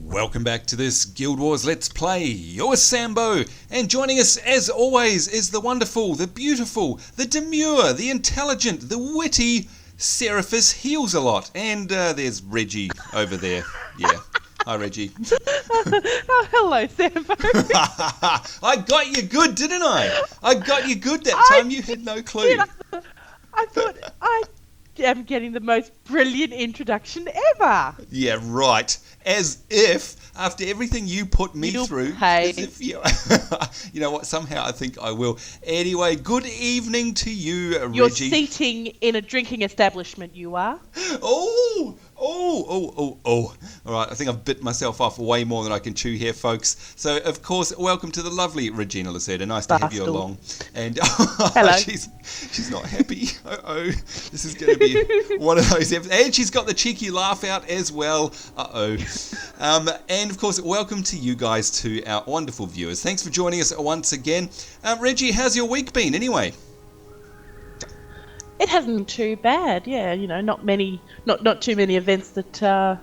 Welcome back to this Guild Wars Let's Play. You're Sambo, and joining us as always is the wonderful, the beautiful, the demure, the intelligent, the witty Seraphis Heals a Lot. And there's Reggie over there. Yeah. Hi, Reggie. Oh, hello, Sambo. I got you good, didn't I? I got you good that time. You had no clue. I thought I am getting the most brilliant introduction ever. Yeah, right. As if, after everything you put me through, as if you... you know what, somehow I think I will. Anyway, good evening to you, Reggie. You're seating in a drinking establishment, you are. Oh! All right, I think I've bit myself off way more than I can chew here, folks. So, of course, welcome to the lovely Regina Lacerda. Nice to have you along. And hello. She's not happy. This is going to be one of those episodes. And she's got the cheeky laugh out as well. And, of course, welcome to you guys, to our wonderful viewers. Thanks for joining us once again. Reggie, how's your week been anyway? It hasn't been too bad, yeah. You know, not too many events that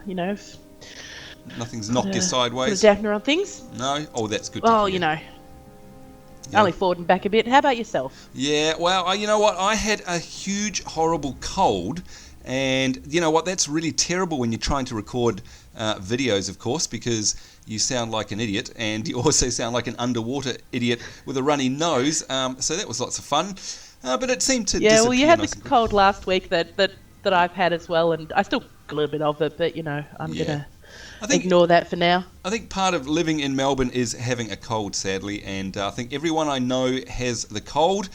nothing's knocked you sideways. Put a dampener on things. No, that's good. Well, you know, only forward and back a bit. How about yourself? Yeah, well, you know what? I had a huge, horrible cold, and you know what? That's really terrible when you're trying to record videos, of course, because you sound like an idiot, and you also sound like an underwater idiot with a runny nose. So that was lots of fun. But it seemed to disappear. Well, you had the cold last week that I've had as well, and I still got a little bit of it, but, you know, I'm going to ignore that for now. I think part of living in Melbourne is having a cold, sadly, and I think everyone I know has the cold.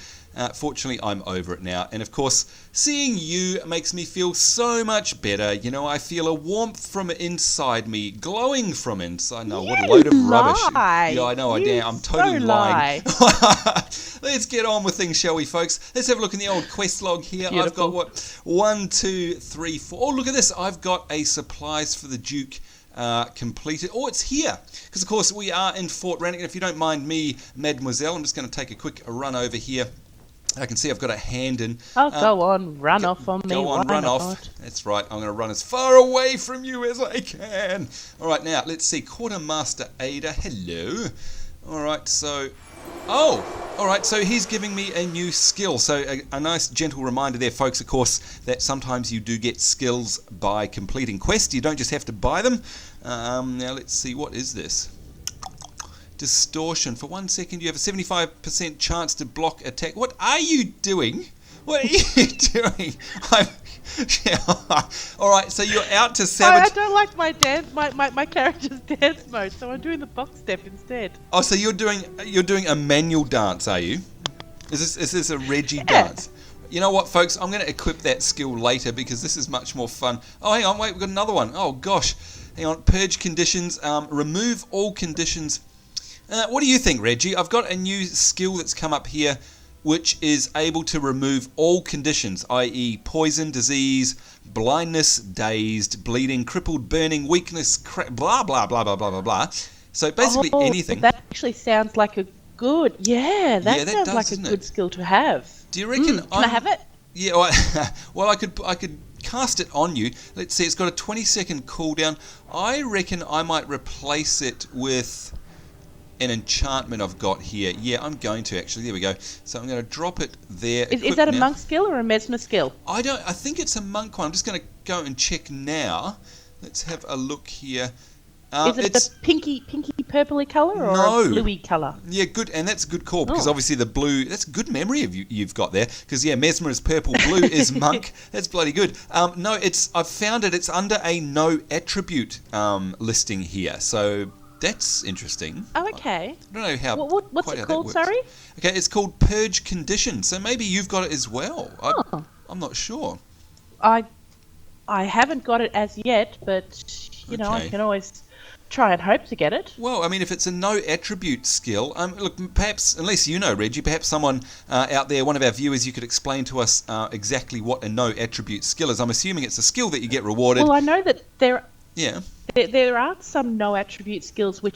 Fortunately, I'm over it now. And, of course, seeing you makes me feel so much better. You know, I feel a warmth from inside me, glowing from inside. No, what a load of rubbish. Yeah, I know, I'm totally lying. Let's get on with things, shall we, folks? Let's have a look in the old quest log here. Beautiful. I've got 1, 2, 3, 4. Oh, look at this. I've got a supplies for the Duke completed. Oh, it's here. Because, of course, we are in Fort Rannick. If you don't mind me, Mademoiselle, I'm just going to take a quick run over here. I can see I've got a hand in. Oh, go on, run off on me. Go on, run off. That's right. I'm going to run as far away from you as I can. All right, now, let's see. Quartermaster Ada, hello. All right, so... Oh, all right, so he's giving me a new skill. So a nice gentle reminder there, folks, of course, that sometimes you do get skills by completing quests. You don't just have to buy them. Now, let's see. What is this? Distortion. For 1 second, you have a 75% chance to block attack. What are you doing? What are you doing? All right, so you're out to sabotage. I don't like my character's dance mode, so I'm doing the box step instead. Oh, so you're doing a manual dance, are you? Is this a Reggie dance? You know what, folks? I'm going to equip that skill later because this is much more fun. Oh, hang on, wait, we've got another one. Oh gosh, hang on. Purge conditions. Remove all conditions. What do you think, Reggie? I've got a new skill that's come up here, which is able to remove all conditions, i.e. poison, disease, blindness, dazed, bleeding, crippled, burning, weakness, blah, blah, blah, blah, blah, blah, blah. So basically anything. That actually sounds like a good, that sounds like a good skill to have. Do you reckon? Can I have it? Yeah, well, I could cast it on you. Let's see, it's got a 20-second cooldown. I reckon I might replace it with an enchantment I've got here. Yeah, I'm going to actually. There we go. So I'm going to drop it there. Is that a monk skill or a mesmer skill? I think it's a monk one. I'm just going to go and check now. Let's have a look here. Is it a pinky purpley colour or a bluey colour? Yeah, good, and that's a good call because obviously the blue. That's good memory you've got there because mesmer is purple, blue is monk. That's bloody good. No, I've found it. It's under a no attribute listing here. So. That's interesting. Oh, okay. I don't know how. What's it called? Sorry. Okay, it's called Purge Condition. So maybe you've got it as well. I'm not sure. I haven't got it as yet, but you know I can always try and hope to get it. Well, I mean, if it's a no attribute skill, look, perhaps unless you know, Reggie, perhaps someone out there, one of our viewers, you could explain to us exactly what a no attribute skill is. I'm assuming it's a skill that you get rewarded. Well, I know that there. Yeah. There are some no attribute skills which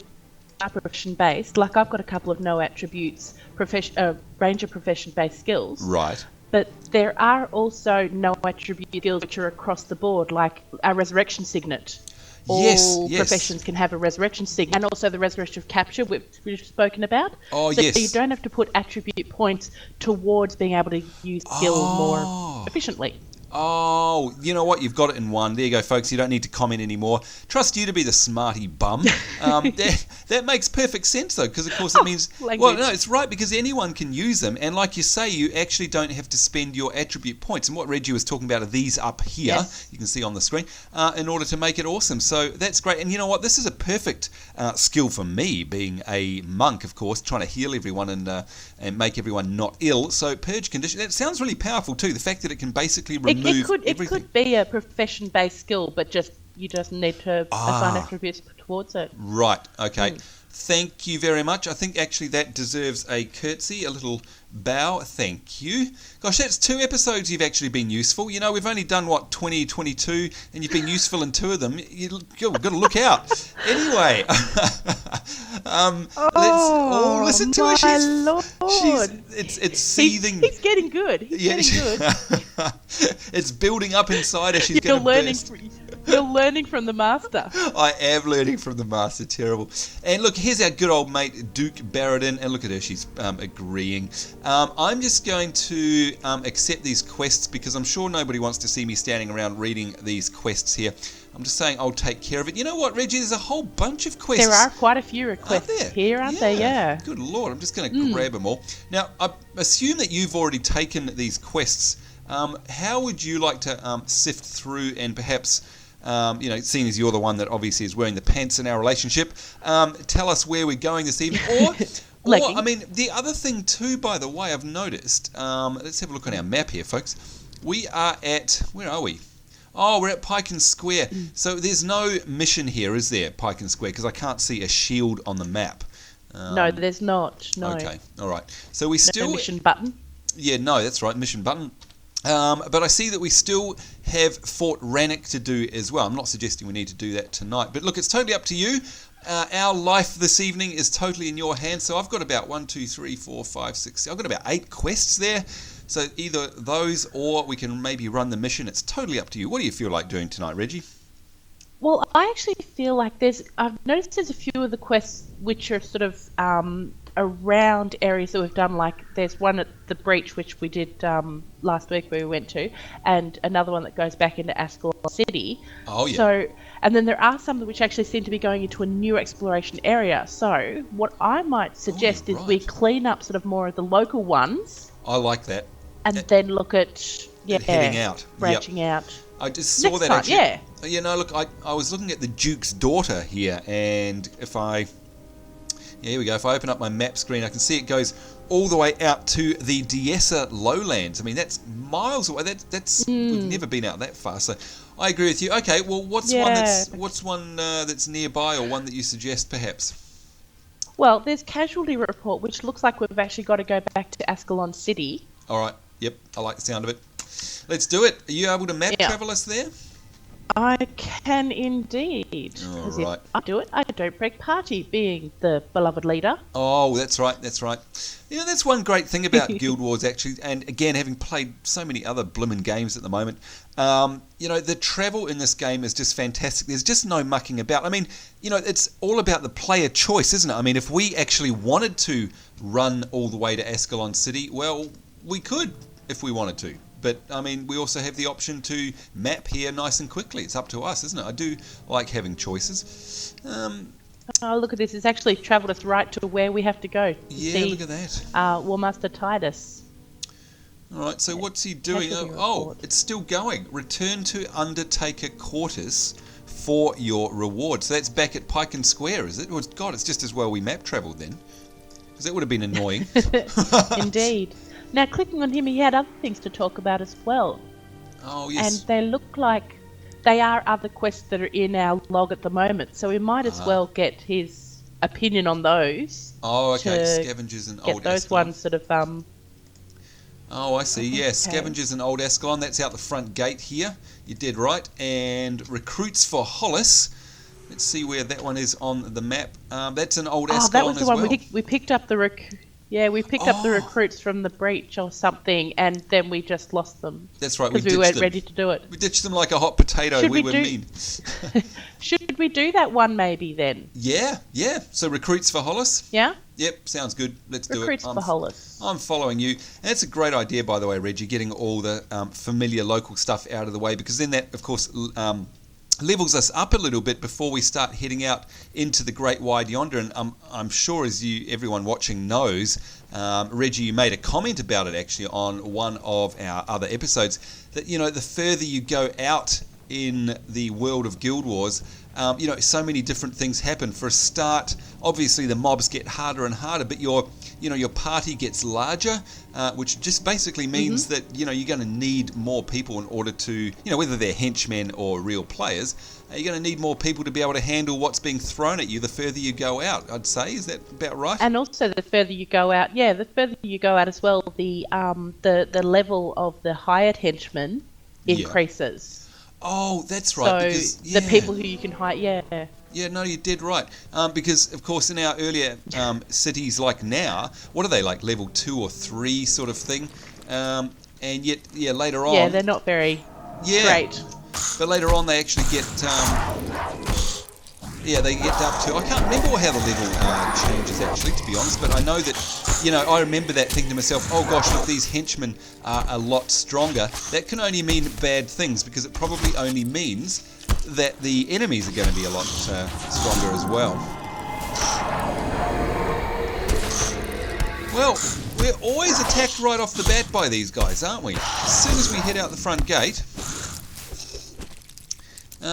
are profession based. Like I've got a couple of no attributes ranger profession based skills. Right. But there are also no attribute skills which are across the board, like a resurrection signet. all yes. professions can have a resurrection sting, and also the resurrection of capture, which we've spoken about. Oh, so yes. you don't have to put attribute points towards being able to use skill more efficiently. Oh, you know what? You've got it in one. There you go, folks. You don't need to comment anymore. Trust you to be the smarty bum. That makes perfect sense, though, because, of course, it means... language. Well, no, it's right, because anyone can use them. And like you say, you actually don't have to spend your attribute points. And what Reggie was talking about are these up here, you can see on the screen, in order to make it awesome. So that's great. And you know what? This is a perfect skill for me, being a monk, of course, trying to heal everyone and make everyone not ill. So purge condition, that sounds really powerful, too. The fact that it can basically remove it could be a profession-based skill, but you just need to assign attributes towards it. Right, okay. Thank you very much. I think actually that deserves a curtsy, a little bow. Thank you. Gosh, that's 2 episodes you've actually been useful. You know, we've only done, 20, 22, and you've been useful in 2 of them. You've got to look out. Anyway, let's listen to her. It's seething. He's getting good. He's getting good. It's building up inside her. She's going to burst. You're learning from the master. I am learning from the master. Terrible. And look, here's our good old mate Duke Barradin, and look at her, she's agreeing. I'm just going to accept these quests, because I'm sure nobody wants to see me standing around reading these quests here. I'm just saying I'll take care of it. You know what, Reggie? There's a whole bunch of quests. There are quite a few requests here, aren't there? Yeah. Good Lord, I'm just going to grab them all. Now, I assume that you've already taken these quests. How would you like to sift through and perhaps... seeing as you're the one that obviously is wearing the pants in our relationship, tell us where we're going this evening. Or I mean, the other thing too, by the way, I've noticed, let's have a look on our map here, folks. We are at, where are we? Oh, we're at Pike Square. So there's no mission here, is there, Pike Square? Because I can't see a shield on the map. No, there's not. No. Okay, all right. So we still... No mission button? Yeah, no, that's right, mission button. But I see that we still have Fort Rannoch to do as well. I'm not suggesting we need to do that tonight. But look, it's totally up to you. Our life this evening is totally in your hands. So I've got about 1, 2, 3, 4, 5, 6... I've got about 8 quests there. So either those or we can maybe run the mission. It's totally up to you. What do you feel like doing tonight, Reggie? Well, I actually feel like I've noticed there's a few of the quests which are sort of around areas that we've done. Like there's one at the breach which we did last week where we went to, and another one that goes back into Ascalon City. Oh yeah. So, and then there are some which actually seem to be going into a new exploration area. So what I might suggest is we clean up sort of more of the local ones. I like that. And then look at heading out, branching out. I just saw that actually. Yeah. You know, look, I was looking at the Duke's daughter here, and here we go. If I open up my map screen, I can see it goes all the way out to the Diessa lowlands. I mean, that's miles away. We've never been out that far. So I agree with you. Okay, well, what's one that's nearby, or one that you suggest, perhaps? Well, there's Casualty Report, which looks like we've actually got to go back to Ascalon City. All right. Yep, I like the sound of it. Let's do it. Are you able to map travel us there? I can indeed. All right. If I do it, I don't break party, being the beloved leader. Oh, that's right. You know, that's one great thing about Guild Wars, actually, and again, having played so many other blimmin' games at the moment, you know, the travel in this game is just fantastic. There's just no mucking about. I mean, you know, it's all about the player choice, isn't it? I mean, if we actually wanted to run all the way to Ascalon City, well, we could if we wanted to. But, I mean, we also have the option to map here nice and quickly. It's up to us, isn't it? I do like having choices. Oh, look at this. It's actually travelled us right to where we have to go. Look at that. War Master Titus. All right, so what's he doing? Oh, it's still going. Return to Undertaker Quarters for your reward. So that's back at Pike Square, is it? Well, God, it's just as well we map travelled then. Because that would have been annoying. Indeed. Now, clicking on him, he had other things to talk about as well. Oh, yes. And they look like they are other quests that are in our log at the moment. So we might as well get his opinion on those. Oh, okay. Scavengers and Old those Ascalon. Ones sort of... Oh, I see. Yeah, okay. Scavengers and Old Ascalon. That's out the front gate here. You did right. And Recruits for Hollis. Let's see where that one is on the map. That's an Old Ascalon as well. That was the one we picked up the Yeah, we picked up the recruits from the breach or something, and then we just lost them. That's right, we because we weren't them. ready to do it. We ditched them like a hot potato. We were mean. Should we do that one maybe then? Yeah. So recruits for Hollis? Yeah? Yep, sounds good. Let's do it. Recruits for Hollis. I'm following you. And it's a great idea, by the way, Reggie, getting all the familiar local stuff out of the way, because then that, of course, levels us up a little bit before we start heading out into the great wide yonder. And I'm sure, as everyone watching knows, Reggie, you made a comment about it actually on one of our other episodes, that, the further you go out in the world of Guild Wars, so many different things happen. For a start, obviously the mobs get harder and harder, but your party gets larger, which just basically means that, you're going to need more people in order to, whether they're henchmen or real players, you're going to need more people to be able to handle what's being thrown at you the further you go out, I'd say. Is that about right? And also the further you go out, the further you go out as well, the level of the hired henchmen increases. Oh, that's right. So the people who you can hire, Yeah, no, you did right. Because, of course, in our earlier cities like now, what are they, like level 2 or 3 sort of thing? And yet, later on... Yeah, they're not very great. But later on they actually get... they get up to... I can't remember how the level changes, actually, to be honest, but I know that, I remember that thinking to myself, oh gosh, look, these henchmen are a lot stronger. That can only mean bad things, because it probably only means that the enemies are going to be a lot stronger as well. Well, we're always attacked right off the bat by these guys, aren't we? As soon as we head out the front gate,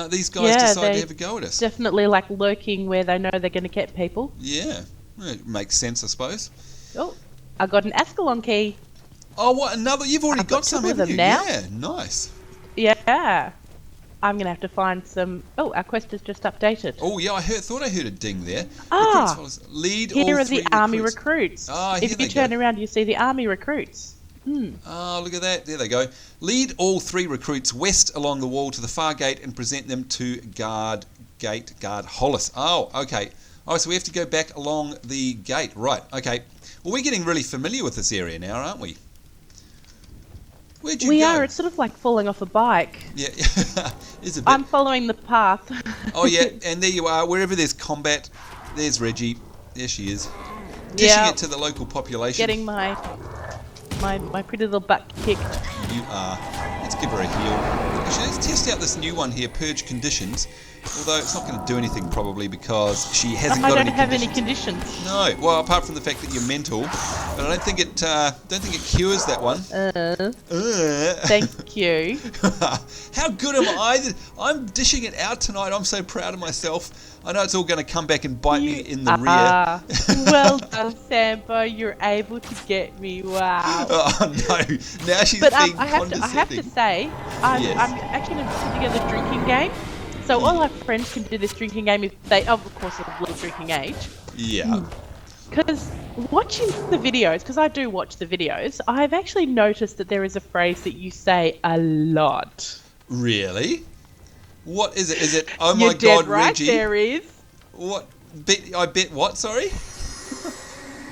these guys decide to have a go at us. Definitely like lurking where they know they're going to get people. Yeah, it makes sense, I suppose. Oh, I got an Ascalon key. Oh, what, another? You've already got some, haven't you? Now. Yeah, nice. Yeah. I'm going to have to find some... Oh, our quest is just updated. Oh, yeah, thought I heard a ding there. Lead here all are 3 the army recruits. If you turn around, you see the army recruits. Oh, look at that. There they go. Lead all 3 recruits west along the wall to the far gate and present them to guard Hollis. Oh, okay. Oh, so we have to go back along the gate. Right, okay. Well, we're getting really familiar with this area now, aren't we? Where'd you go? We are. It's sort of like falling off a bike. Yeah, it's a bit. I'm following the path. Oh, yeah, and there you are. Wherever there's combat, there's Reggie. There she is. Dishing it to the local population. Getting my pretty little butt kicked. You are. Let's give her a heal. Actually, let's test out this new one here, Purge Conditions. Although it's not going to do anything probably because she hasn't got any conditions. I don't have any conditions. No, well, apart from the fact that you're mental, but I don't think it cures that one. Thank you. How good am I? I'm dishing it out tonight. I'm so proud of myself. I know it's all going to come back and bite me in the rear. Well done, Sambo. You're able to get me. Wow. Oh no! Now she's being condescending. I have to say, I'm actually going to put together a drinking game. So all our friends can do this drinking game if they, of course, are of drinking age. Yeah. Because watching the videos, because I do watch the videos, I've actually noticed that there is a phrase that you say a lot. Really? What is it? Is it, oh You're my God, right, Reggie? There is. What? I bet what, sorry?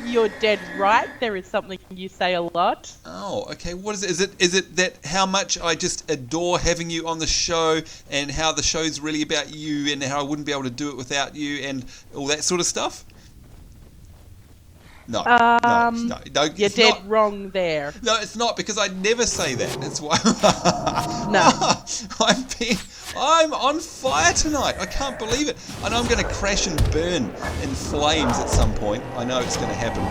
You're dead right. There is something you say a lot. Oh, okay. What is it? Is it that how much I just adore having you on the show and how the show's really about you and how I wouldn't be able to do it without you and all that sort of stuff? No, no, you're dead wrong there. No, it's not, because I never say that. That's why. No. I'm on fire tonight. I can't believe it. I know I'm going to crash and burn in flames at some point. I know it's going to happen.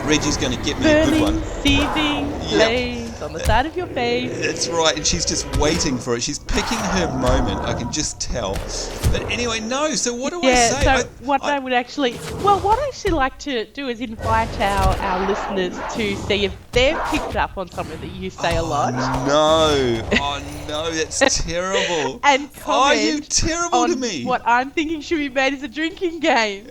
Reggie's going to get me a good one. Burning, seething flames on the side of your face. That's right, and she's just waiting for it. She's picking her moment, I can just tell. But anyway, no, so what do I say? So what I would actually like to do is invite our listeners to see if they've picked up on something that you say a lot. No, that's terrible. And comment you terrible to me. What I'm thinking should be made as a drinking game.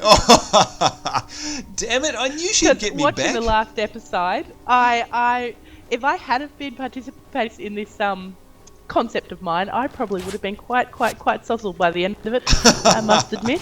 Damn it, I knew she'd get me back. Watching the last episode, if I hadn't been participating in this concept of mine, I probably would have been quite sozzled by the end of it, I must admit.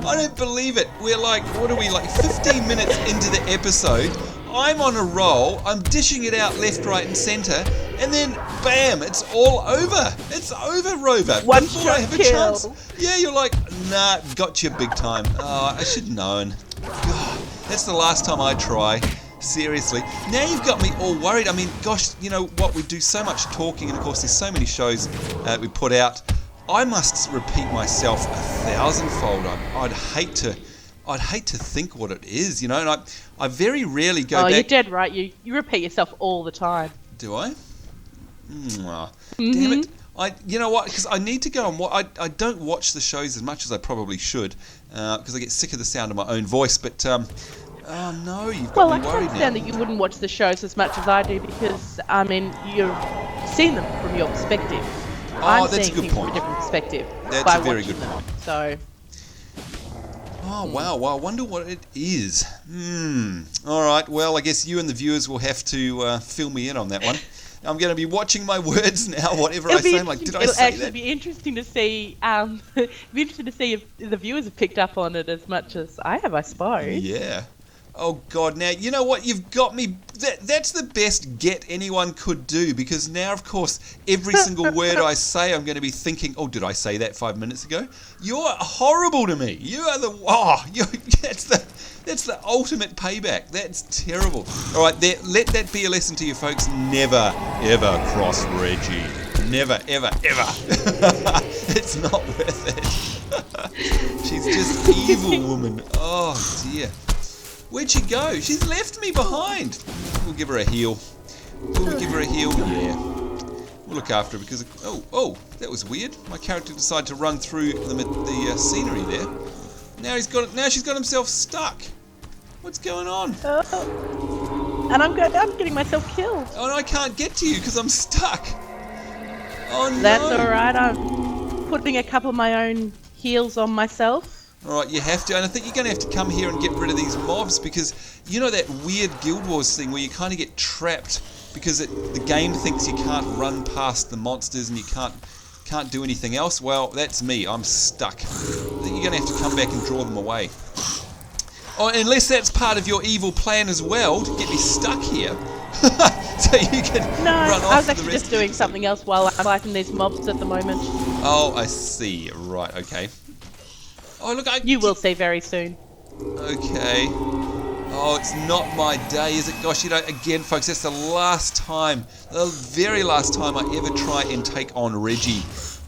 I don't believe it. We're like, what are we, like 15 minutes into the episode? I'm on a roll. I'm dishing it out left, right, and centre. And then, bam, it's all over. It's over, Rover. One Before shot I have a kill. chance. Yeah, you're like, nah, got you big time. Oh, I should have known. God, that's the last time I try. Seriously. Now you've got me all worried. I mean, gosh, you know what? We do so much talking, and of course there's so many shows we put out. I must repeat myself 1,000-fold. I'd hate to think what it is, you know, and I very rarely go back. Oh, you're dead right. You repeat yourself all the time. Do I? Damn it. You know what? Because I need to go and I don't watch the shows as much as I probably should because I get sick of the sound of my own voice. But oh no, you've got me worried now. Well, I can understand that you wouldn't watch the shows as much as I do because I mean you're seeing them from your perspective. Oh, that's a good point. From a different perspective. That's a very good point. So. Oh, wow. Well, I wonder what it is. All right. Well, I guess you and the viewers will have to fill me in on that one. I'm going to be watching my words now, whatever I say. I'm like, did I say that? It'll actually be interesting to see. Be interesting to see if the viewers have picked up on it as much as I have, I suppose. Yeah. Oh, God. Now, you know what? You've got me. That's the best get anyone could do because now, of course, every single word I say, I'm going to be thinking, oh, did I say that 5 minutes ago? You're horrible to me. You are that's the ultimate payback. That's terrible. All right, let that be a lesson to you folks. Never, ever cross Reggie. Never, ever, ever. It's not worth it. She's just evil woman. Oh, dear. Where'd she go? She's left me behind. We'll give her a heal. Will we give her a heal? Yeah. We'll look after her because... Oh, that was weird. My character decided to run through the scenery there. Now she's got himself stuck. What's going on? And I'm getting myself killed. Oh, and I can't get to you because I'm stuck. Oh, no. That's alright. I'm putting a couple of my own heals on myself. Alright, you have to, and I think you're going to have to come here and get rid of these mobs because you know that weird Guild Wars thing where you kind of get trapped because the game thinks you can't run past the monsters and you can't do anything else? Well, that's me. I'm stuck. I think you're going to have to come back and draw them away. Oh, unless that's part of your evil plan as well, to get me stuck here. So you can run off. I was actually just doing something else while I'm fighting these mobs at the moment. Oh, I see. Right, okay. Oh, look, you will see very soon. Okay. Oh, it's not my day, is it? Gosh, you know, again, folks, that's the very last time I ever try and take on Reggie.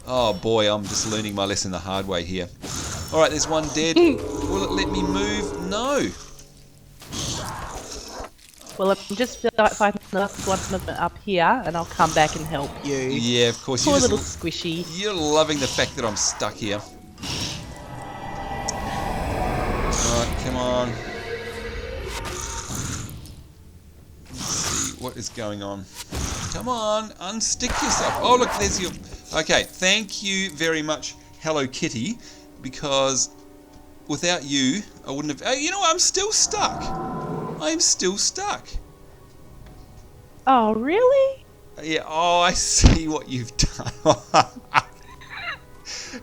Oh, boy, I'm just learning my lesson the hard way here. All right, there's one dead. Will it let me move? No. Well, I'm just fighting the last one of them up here, and I'll come back and help you. Yeah, of course. Poor little squishy. You're loving the fact that I'm stuck here. Alright, come on. Let's see what is going on. Come on, unstick yourself. Oh, look, there's your... Okay, thank you very much, Hello Kitty, because without you, I wouldn't have... You know what, I'm still stuck. I'm still stuck. Oh, really? Yeah, oh, I see what you've done.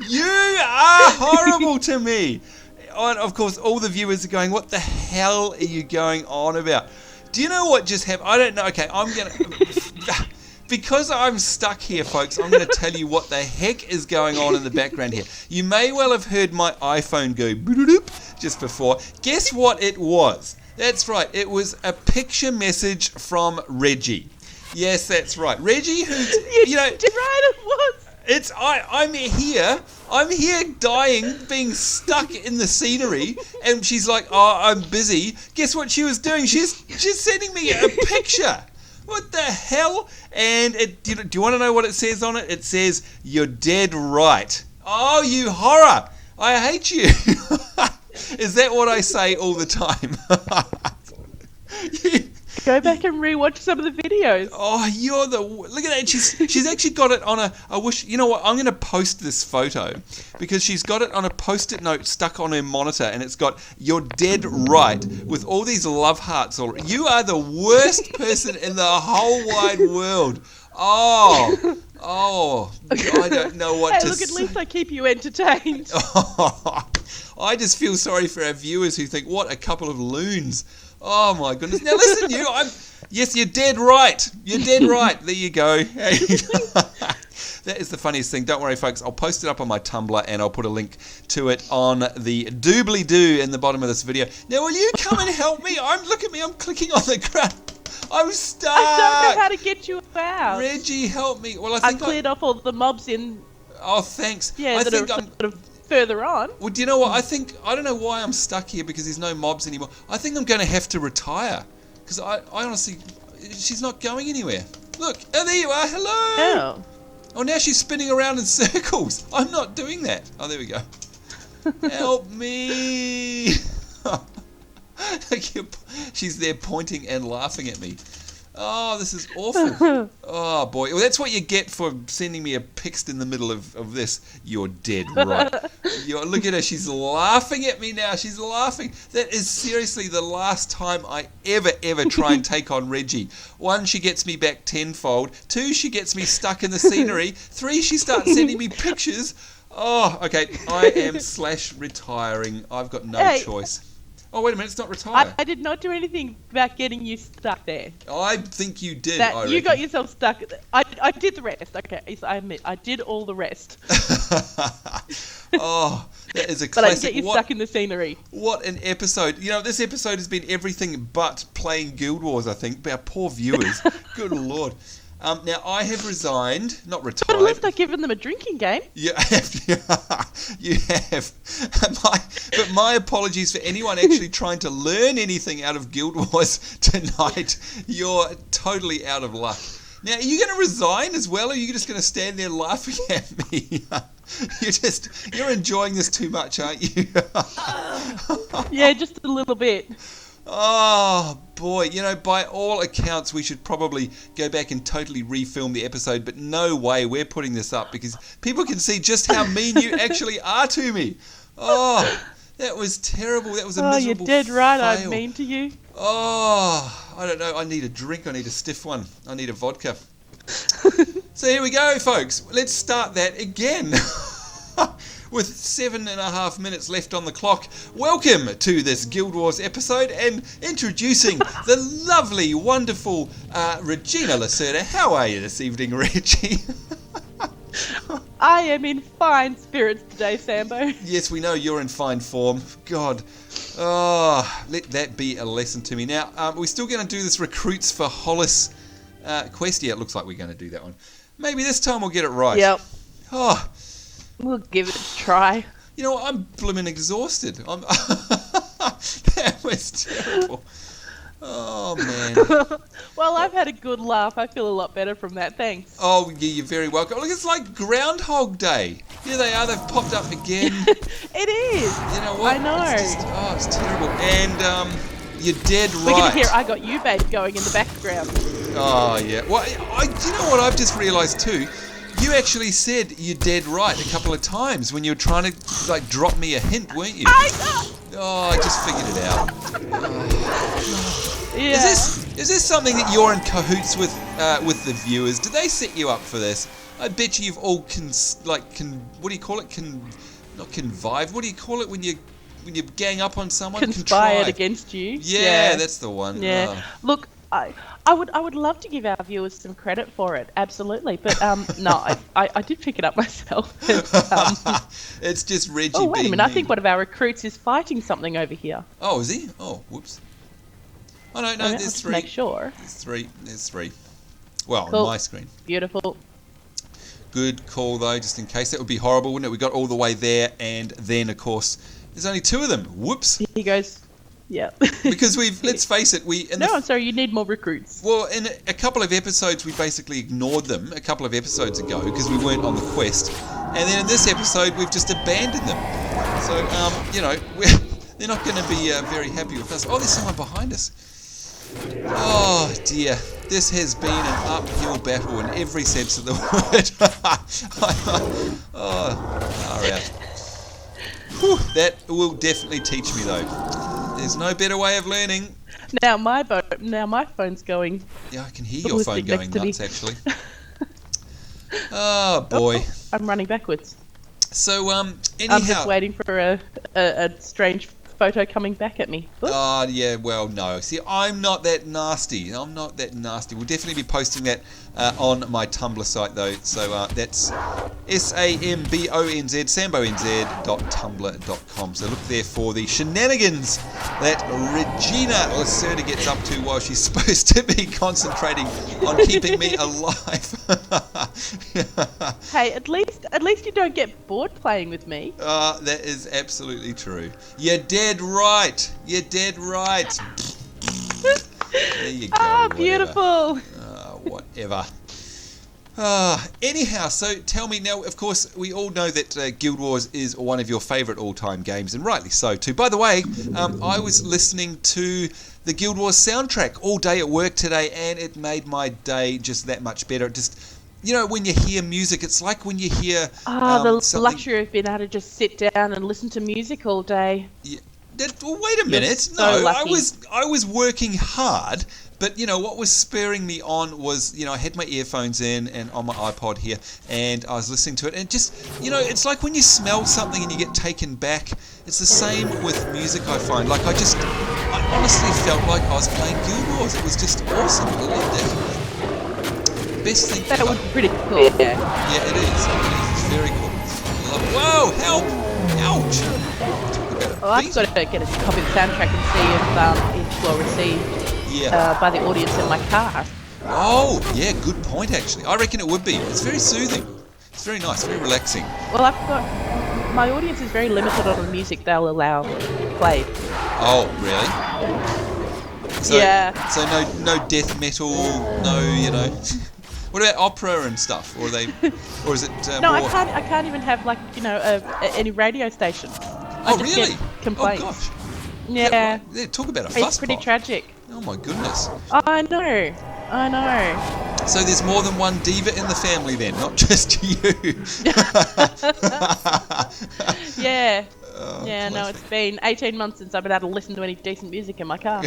You are horrible to me. And of course, all the viewers are going, what the hell are you going on about? Do you know what just happened? I don't know. Okay, I'm going to... Because I'm stuck here, folks, I'm going to tell you what the heck is going on in the background here. You may well have heard my iPhone go just before. Guess what it was? That's right. It was a picture message from Reggie. Yes, that's right. Reggie, who's... You know... You're right, it was. I'm here dying, being stuck in the scenery, and she's like, oh, I'm busy. Guess what she was doing? She's sending me a picture. What the hell? And do you want to know what it says on it? It says, you're dead right. Oh, you horror. I hate you. Is that what I say all the time? Go back and rewatch some of the videos. Oh, look at that. She's actually got it on I wish, you know what, I'm going to post this photo because she's got it on a post-it note stuck on her monitor and it's got, you're dead right, with all these love hearts. You are the worst person in the whole wide world. Oh, I don't know what to say. Look, at least I keep you entertained. I just feel sorry for our viewers who think, what a couple of loons. Oh my goodness. Now listen, yes, you're dead right. You're dead right. There you go. That is the funniest thing. Don't worry, folks. I'll post it up on my Tumblr and I'll put a link to it on the doobly-doo in the bottom of this video. Now, will you come and help me? Look at me. I'm clicking on the ground. I'm stuck. I don't know how to get you out. Think help me. Well, I cleared off all the mobs in. Oh, thanks. Yeah, I think I'm sort of further on. Well, do you know what? I don't know why I'm stuck here because there's no mobs anymore. I think I'm going to have to retire because I honestly, she's not going anywhere. Look, oh, there you are. Hello. Oh, now she's spinning around in circles. I'm not doing that. Oh, there we go. Help me. She's there pointing and laughing at me. Oh, this is awful. Oh, boy. Well, that's what you get for sending me a pixt in the middle of this. You're dead right. Look at her. She's laughing at me now. She's laughing. That is seriously the last time I ever try and take on Reggie. 1, she gets me back tenfold. 2, she gets me stuck in the scenery. 3, she starts sending me pictures. Oh, okay. I am /retiring. I've got no choice. Oh, wait a minute, it's not retire. I did not do anything about getting you stuck there. I think you did, You got yourself stuck. I did the rest. Okay, so I admit, I did all the rest. Oh, that is a classic. But I didn't get you stuck in the scenery. What an episode. This episode has been everything but playing Guild Wars, I think. Our poor viewers. Good Lord. Now, I have resigned, not retired. But at least I've given them a drinking game. You have. But my apologies for anyone actually trying to learn anything out of Guild Wars tonight. You're totally out of luck. Now, are you going to resign as well, or are you just going to stand there laughing at me? You're enjoying this too much, aren't you? Yeah, just a little bit. Oh, boy. By all accounts, we should probably go back and totally refilm the episode, but no way we're putting this up because people can see just how mean you actually are to me. Oh, that was terrible. That was a miserable you're dead right. fail. I'm mean to you. Oh, I don't know. I need a drink. I need a stiff one. I need a vodka. So here we go, folks. Let's start that again. With 7.5 minutes left on the clock, welcome to this Guild Wars episode and introducing the lovely, wonderful Regina Lacerda. How are you this evening, Reggie? I am in fine spirits today, Sambo. Yes, we know you're in fine form. God. Oh, let that be a lesson to me. Now, we're still going to do this Recruits for Hollis quest. Yeah, it looks like we're going to do that one. Maybe this time we'll get it right. Yep. Oh. We'll give it a try. I'm blooming exhausted. That was terrible. Oh, man. Well, I've had a good laugh. I feel a lot better from that. Thanks. Oh, yeah, you're very welcome. Look, it's like Groundhog Day. Here they are. They've popped up again. It is. You know what? I know. It's terrible. And you're dead right. We're going to hear I Got You Babe going in the background. Oh, yeah. Well, do you know what I've just realised too? You actually said you're dead right a couple of times when you were trying to drop me a hint, weren't you? Oh, I just figured it out. Yeah. Is this something that you're in cahoots with the viewers? Do they set you up for this? I bet you've all what do you call it? Not convive. What do you call it when you gang up on someone? Conspired against you. Yeah, that's the one. Yeah. Oh. Look, I would love to give our viewers some credit for it, absolutely. But no, I did pick it up myself. It's just Reggie. Oh, wait a minute! mean. I think one of our recruits is fighting something over here. Oh, is he? Oh, whoops. Oh no, there's 3. Make sure. There's 3. Well, cool. on my screen. Beautiful. Good call though, just in case. That would be horrible, wouldn't it? We got all the way there, and then of course there's only 2 of them. Whoops. He goes. Yeah. Because let's face it, I'm sorry, you need more recruits. Well, in a couple of episodes, we basically ignored them a couple of episodes ago because we weren't on the quest. And then in this episode, we've just abandoned them. So, they're not going to be very happy with us. Oh, there's someone behind us. Oh, dear. This has been an uphill battle in every sense of the word. Far out. Whew, that will definitely teach me, though. There's no better way of learning. Now my phone's going. Yeah, I can hear your phone going nuts, actually. Oh, boy. I'm running backwards. So, I'm anyhow... just waiting for a strange photo coming back at me. Oops. Oh, yeah, well, no. See, I'm not that nasty. We'll definitely be posting that on my Tumblr site, though. So that's Sambonz, sambonz.tumblr.com. So look there for the shenanigans that Regina Lacerda gets up to while she's supposed to be concentrating on keeping me alive. Hey, at least you don't get bored playing with me. That is absolutely true. You're dead right. There you go. Beautiful. Whatever. Anyhow, so tell me now, of course, we all know that Guild Wars is one of your favourite all-time games, and rightly so too. By the way, I was listening to the Guild Wars soundtrack all day at work today, and it made my day just that much better. It just... You know, when you hear music, it's like when you hear... the luxury of being able to just sit down and listen to music all day. Yeah. Well, wait a minute. So lucky. I was working hard, but, you know, what was spurring me on was, you know, I had my earphones in and on my iPod here, and I was listening to it, and just, you know, it's like when you smell something and you get taken back. It's the same with music, I find. Like, I honestly felt like I was playing Guild Wars. It was just awesome. I loved it. Best thing that would be pretty cool. Yeah, it is. It's very cool. Whoa, help! Ouch! I've got to get a copy of the soundtrack and see if it's well received by the audience in my car. Oh, yeah, good point, actually. I reckon it would be. It's very soothing. It's very nice, very relaxing. Well, my audience is very limited on the music they'll allow played. Oh, really? So, yeah. So no death metal, no, you know... What about opera and stuff? Or is it? No, more... I can't even have any radio stations. Oh, really? Complaints. Oh gosh. Yeah. Talk about a fuss It's pretty pot. tragic. Oh my goodness. I know. So there's more than one diva in the family then, not just you. Yeah. Oh, yeah. classic. No, it's been 18 months since I've been able to listen to any decent music in my car.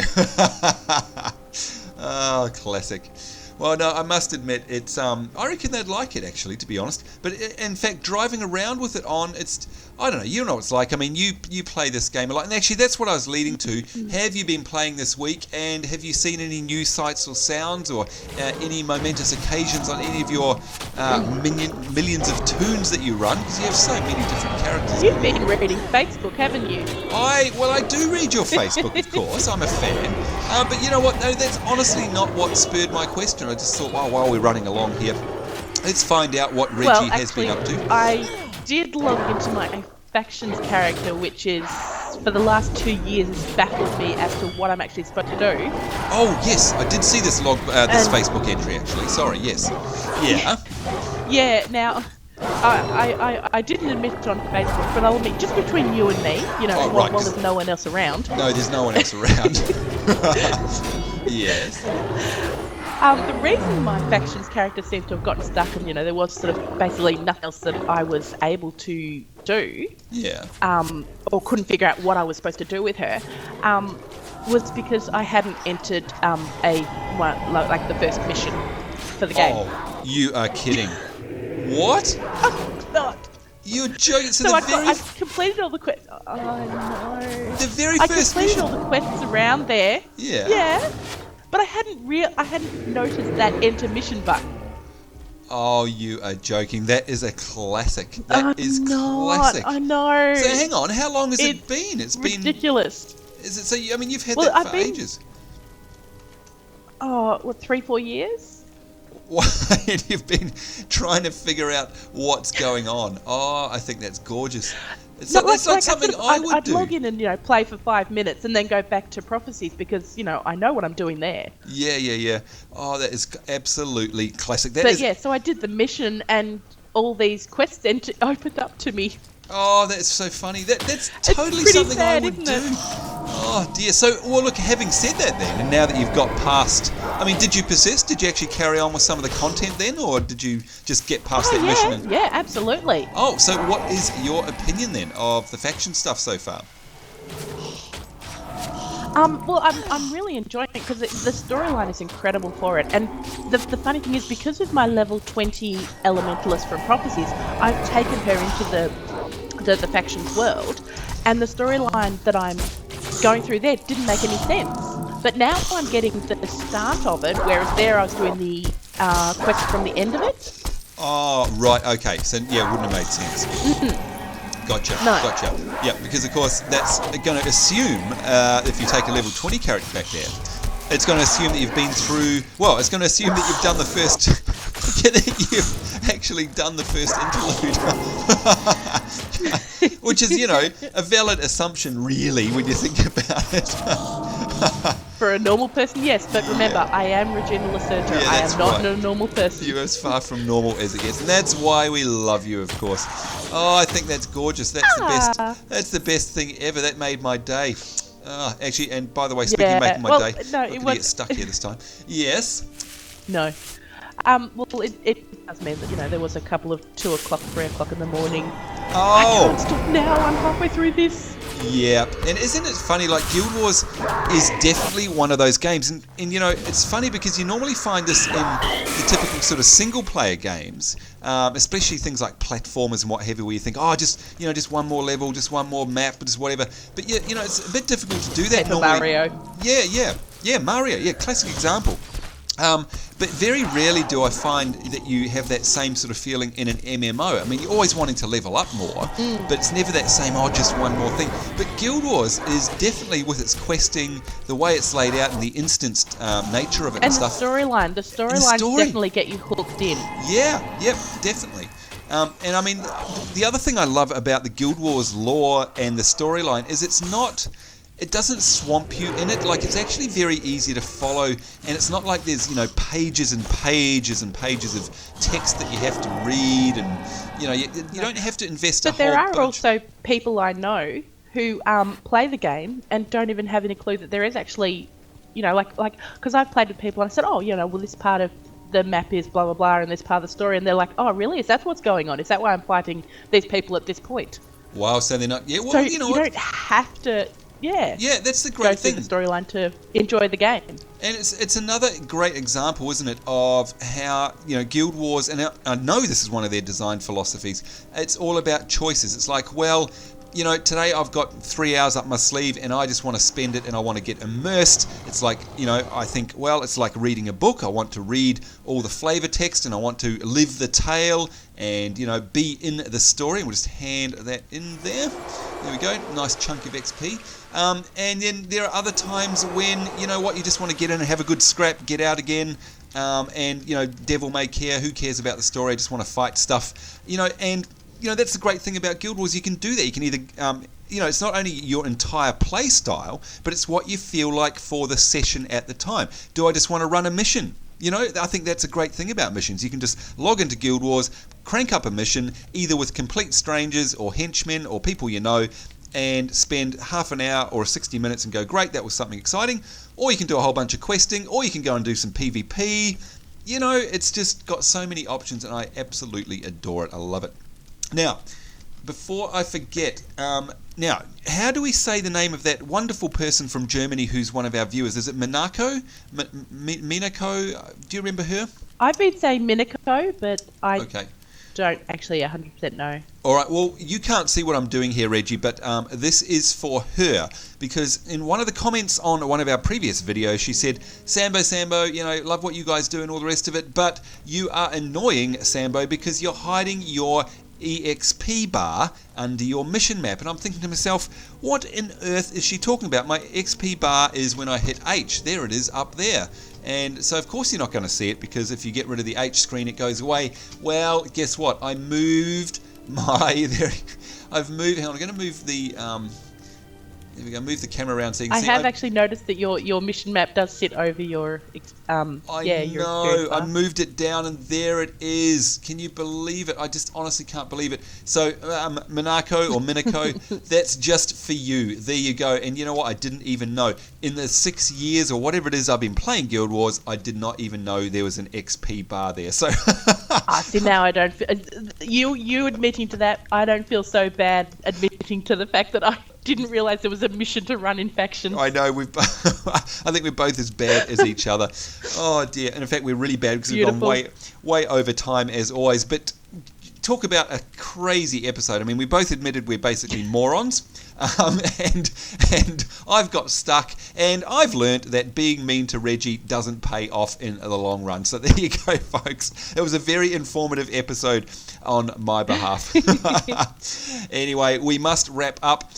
Oh, classic. Well, no, I must admit, it's. I reckon they'd like it, actually, to be honest. But in fact, driving around with it on, it's. I don't know. You know what it's like. I mean, you play this game a lot, and actually, that's what I was leading to. Have you been playing this week, and have you seen any new sights or sounds, or any momentous occasions on any of your millions of toons that you run? Because you have so many different characters. You've been reading Facebook, haven't you? I do read your Facebook, of course. I'm a fan. But you know what? No, that's honestly not what spurred my question. I just thought, well, while we're running along here, let's find out what Reggie has been up to. I did log into my factions character, which is, for the last 2 years, has baffled me as to what I'm actually supposed to do. Oh, yes. I did see this Facebook entry, actually. Sorry, yes. Yeah. Yeah, now... I didn't admit it on Facebook, but I'll admit, just between you and me, you know, while there's no one else around. No, there's no one else around. Yes. The reason my factions character seems to have gotten stuck, and, you know, there was sort of basically nothing else that I was able to do. Yeah. Or couldn't figure out what I was supposed to do with her, was because I hadn't entered the first mission for the game. Oh, you are kidding. What? I'm not. You're joking. I completed all the quests. Oh, no. The very first mission. I completed all the quests around there. Yeah. Yeah. But I hadn't noticed that enter mission button. Oh, you are joking. That is a classic. That is classic. I know. So hang on. How long has it been? It's been ridiculous. Is it? So I mean, you've had that for ages. Oh, 3-4 years? And you've been trying to figure out what's going on. Oh, I think that's gorgeous. It's not something I would do. I'd log in and, you know, play for 5 minutes and then go back to prophecies because, you know, I know what I'm doing there. Yeah. Oh, that is absolutely classic. So I did the mission and all these quests opened up to me. Oh, that's so funny. That's totally something I would do. Oh dear. So, well, look. Having said that, then, and now that you've got past, I mean, did you persist? Did you actually carry on with some of the content then, or did you just get past that mission? Yeah, absolutely. Oh, so what is your opinion then of the faction stuff so far? Well, I'm really enjoying it because the storyline is incredible for it, and the funny thing is, because of my level 20 elementalist from Prophecies, I've taken her into under the factions world, and the storyline that I'm going through there didn't make any sense. But now I'm getting the start of it, whereas there I was doing the quest from the end of it. Oh, right, okay. So, yeah, it wouldn't have made sense. Gotcha. Yeah, because, of course, that's going to assume, if you take a level 20 character back there, it's going to assume that you've been through... Well, it's going to assume that you've done the first... that you've actually done the first interlude. Which is, a valid assumption, really, when you think about it. For a normal person, yes, but remember, I am Regina Lacerta. Yeah, I am not right. a normal person. You're as far from normal as it gets, and that's why we love you, of course. Oh, I think that's gorgeous. That's the best. That's the best thing ever. That made my day. Actually, and by the way, speaking of making my day, no, I'm going to get stuck here this time. Yes. No. Well, it does mean that there was a couple of 2 o'clock, 3 o'clock in the morning. Oh. I can't stop now. I'm halfway through this. Yeah, and isn't it funny, like Guild Wars is definitely one of those games, and it's funny because you normally find this in the typical sort of single player games, especially things like platformers and what have you, where you think, just one more level, just one more map, just whatever, but it's a bit difficult to do that normally. Mario. Yeah, Mario, classic example. But very rarely do I find that you have that same sort of feeling in an MMO. I mean, you're always wanting to level up more, but it's never that same, just one more thing. But Guild Wars is definitely, with its questing, the way it's laid out and the instanced nature of it and stuff. The storyline. The storylines definitely get you hooked in. Yeah, definitely. And I mean, the other thing I love about the Guild Wars lore and the storyline is it doesn't swamp you in it. Like, it's actually very easy to follow, and it's not like there's pages and pages and pages of text that you have to read, and you don't have to invest a whole bunch. But there are also people I know who play the game and don't even have any clue that there is actually, because I've played with people and I said, well, this part of the map is blah blah blah, and this part of the story, and they're like, oh really, is that what's going on? Is that why I'm fighting these people at this point? Wow, so they're not. Yeah, well, so you don't have to. Yeah, that's the great thing. Go through the storyline to enjoy the game. And it's another great example, isn't it, of how Guild Wars, and I know this is one of their design philosophies. It's all about choices. It's like, well, today I've got 3 hours up my sleeve and I just want to spend it and I want to get immersed. It's like, I think, well, it's like reading a book. I want to read all the flavor text and I want to live the tale and, be in the story. And we'll just hand that in there. There we go. Nice chunk of XP. And then there are other times when, you just want to get in and have a good scrap, get out again. And, devil may care. Who cares about the story? I just want to fight stuff. And that's the great thing about Guild Wars. You can do that. You can either, it's not only your entire play style, but it's what you feel like for the session at the time. Do I just want to run a mission? I think that's a great thing about missions. You can just log into Guild Wars, crank up a mission, either with complete strangers or henchmen or people and spend half an hour or 60 minutes and go, great, that was something exciting. Or you can do a whole bunch of questing, or you can go and do some PvP. It's just got so many options, and I absolutely adore it. I love it. Now, before I forget, how do we say the name of that wonderful person from Germany who's one of our viewers? Is it Minako? Minako? Do you remember her? I've been saying Minako, but I don't actually 100% know. All right, well, you can't see what I'm doing here, Reggie, but this is for her, because in one of the comments on one of our previous videos, she said, Sambo, love what you guys do and all the rest of it, but you are annoying, Sambo, because you're hiding your EXP bar under your mission map. And I'm thinking to myself, what on earth is she talking about? My XP bar is when I hit H. There it is, up there. And so of course you're not going to see it, because if you get rid of the H screen it goes away. Well, guess what? I moved my I've moved. Hang on, I'm going to move the there we go. Move the camera around so you can see. I have actually noticed that your mission map does sit over your I know. I moved it down and there it is. Can you believe it? I just honestly can't believe it. So Minako, that's just for you. There you go. And you know what? I didn't even know. In the 6 years or whatever it is I've been playing Guild Wars, I did not even know there was an XP bar there. So see, now I don't feel, you admitting to that, I don't feel so bad admitting to the fact that I didn't realise there was a mission to run in factions. I know. I think we're both as bad as each other. Oh dear. And in fact, we're really bad because we've gone way over time as always. But talk about a crazy episode. I mean, we both admitted we're basically morons, and I've got stuck, and I've learnt that being mean to Reggie doesn't pay off in the long run. So there you go, folks. It was a very informative episode on my behalf. Anyway, we must wrap up.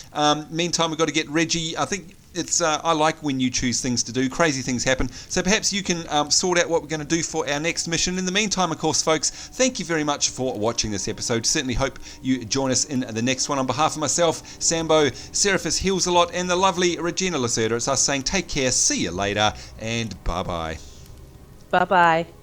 Meantime, we've got to get Reggie. I think it's I like when you choose things to do. Crazy things happen. So perhaps you can sort out what we're going to do for our next mission. In the meantime, of course, folks, thank you very much for watching this episode. Certainly hope you join us in the next one. On behalf of myself, Sambo, Seraphis Heals a Lot, and the lovely Regina Lacerda, it's us saying take care, see you later, and bye-bye. Bye-bye.